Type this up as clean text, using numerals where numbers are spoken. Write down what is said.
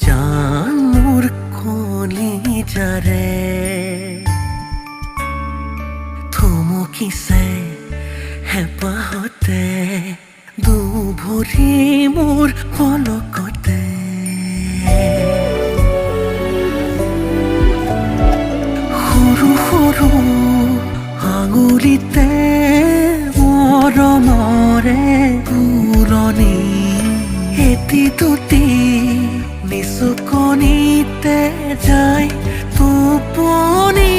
জান মোৰ কলিজাৰে থমকিছে হেঁপাহতে দুভৰি মোৰ পলকতে সৰু সৰু আঙুলিতে মৰমৰে পুৰণি এটি দুটি নিচুকনিতে যায় টোপনি